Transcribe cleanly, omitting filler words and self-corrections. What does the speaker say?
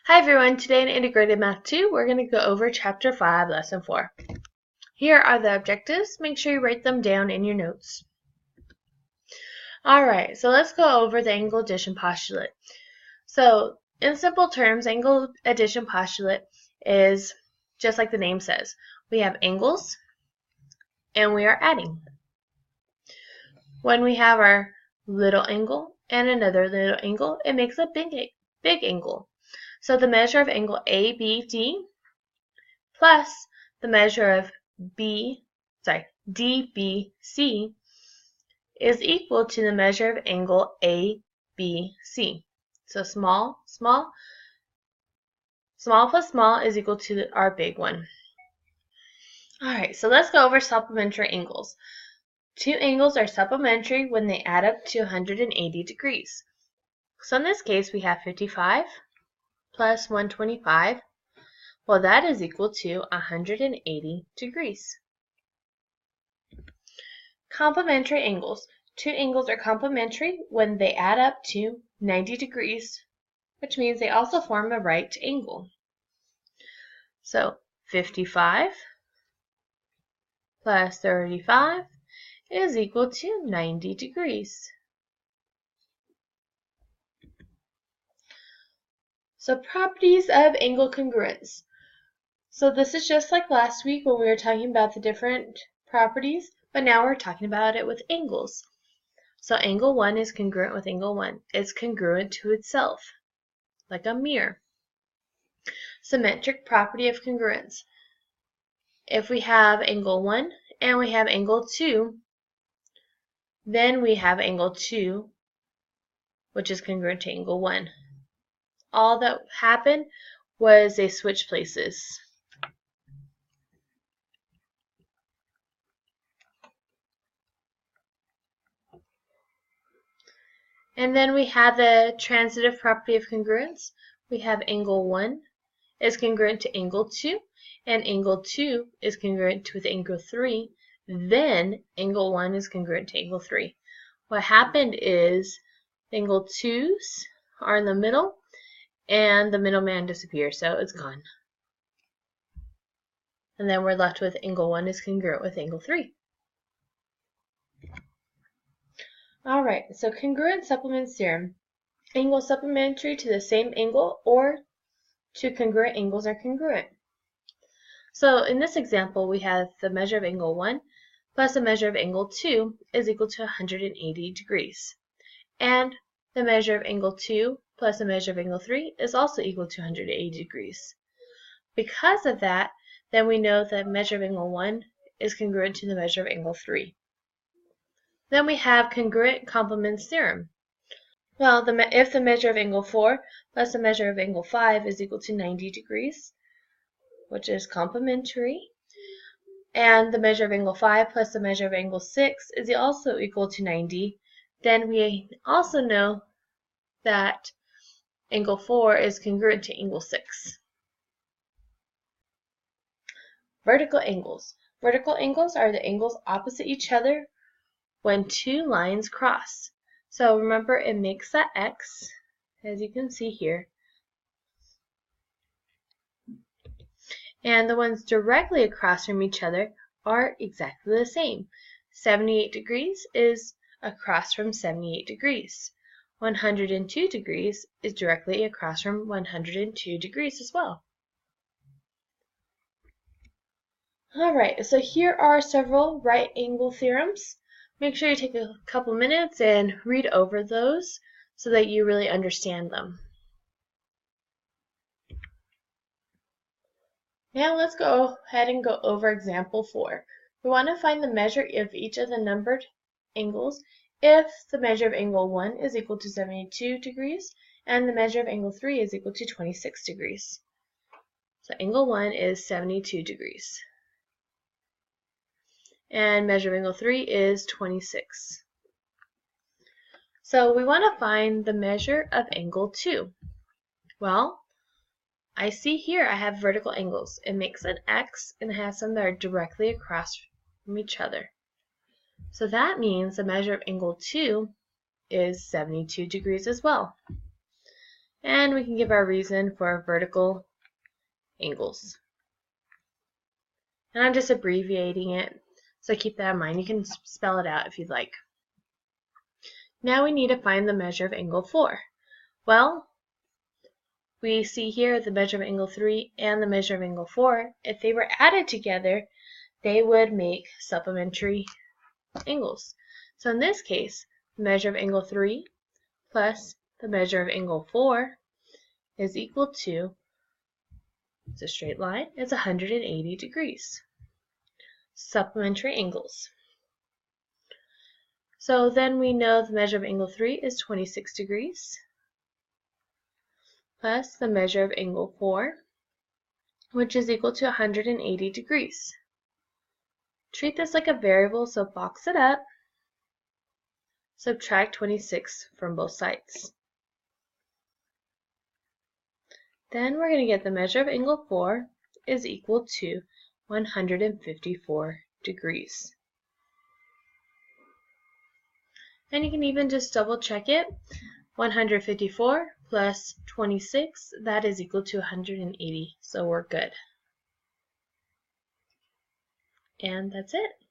Hi everyone, today in Integrated Math 2, we're going to go over Chapter 5, Lesson 4. Here are the objectives. Make sure you write them down in your notes. Alright, so let's go over the angle addition postulate. So, in simple terms, angle addition postulate is just like the name says. We have angles, and we are adding. When we have our little angle and another little angle, it makes a big angle. So the measure of angle ABD plus the measure of DBC is equal to the measure of angle ABC. So small plus small is equal to our big one. Alright, so let's go over supplementary angles. Two angles are supplementary when they add up to 180 degrees. So in this case, we have 55 plus 125, well, that is equal to 180 degrees. Complementary angles. Two angles are complementary when they add up to 90 degrees, which means they also form a right angle. So 55 plus 35 is equal to 90 degrees. So properties of angle congruence. So this is just like last week when we were talking about the different properties, but now we're talking about it with angles. So angle 1 is congruent with angle 1. It's congruent to itself, like a mirror. Symmetric property of congruence. If we have angle 1 and we have angle 2, then we have angle 2, which is congruent to angle 1. All that happened was they switched places. And then we have the transitive property of congruence. We have angle 1 is congruent to angle 2, and angle 2 is congruent with angle 3. Then angle 1 is congruent to angle 3. What happened is angle 2's are in the middle, and the middleman disappears, so it's gone. And then we're left with angle 1 is congruent with angle 3. Alright, so congruent supplements theorem. Angles supplementary to the same angle or two congruent angles are congruent. So in this example, we have the measure of angle 1 plus the measure of angle 2 is equal to 180 degrees. And the measure of angle 2 plus the measure of angle 3 is also equal to 180 degrees. Because of that, then we know that the measure of angle 1 is congruent to the measure of angle 3. Then we have congruent complements theorem. Well, if the measure of angle 4 plus the measure of angle 5 is equal to 90 degrees, which is complementary, and the measure of angle 5 plus the measure of angle 6 is also equal to 90, then we also know that angle 4 is congruent to angle 6. Vertical angles. Vertical angles are the angles opposite each other when two lines cross. So remember, it makes that X, as you can see here. And the ones directly across from each other are exactly the same. 78 degrees is across from 78 degrees. 102 degrees is directly across from 102 degrees as well. Alright, so here are several right angle theorems. Make sure you take a couple minutes and read over those so that you really understand them. Now let's go ahead and go over example 4. We want to find the measure of each of the numbered angles if the measure of angle 1 is equal to 72 degrees and the measure of angle 3 is equal to 26 degrees. So angle 1 is 72 degrees. And measure of angle 3 is 26. So we want to find the measure of angle 2. Well, I see here I have vertical angles. It makes an X and it has some that are directly across from each other. So that means the measure of angle 2 is 72 degrees as well. And we can give our reason for our vertical angles. And I'm just abbreviating it, so keep that in mind. You can spell it out if you'd like. Now we need to find the measure of angle 4. Well, we see here the measure of angle 3 and the measure of angle 4. If they were added together, they would make supplementary angles. So in this case, the measure of angle 3 plus the measure of angle 4 is equal to, it's a straight line, it's 180 degrees. Supplementary angles. So then we know the measure of angle 3 is 26 degrees plus the measure of angle 4, which is equal to 180 degrees. Treat this like a variable, so box it up. Subtract 26 from both sides. Then we're going to get the measure of angle 4 is equal to 154 degrees. And you can even just double check it. 154 plus 26, that is equal to 180, so we're good. And that's it.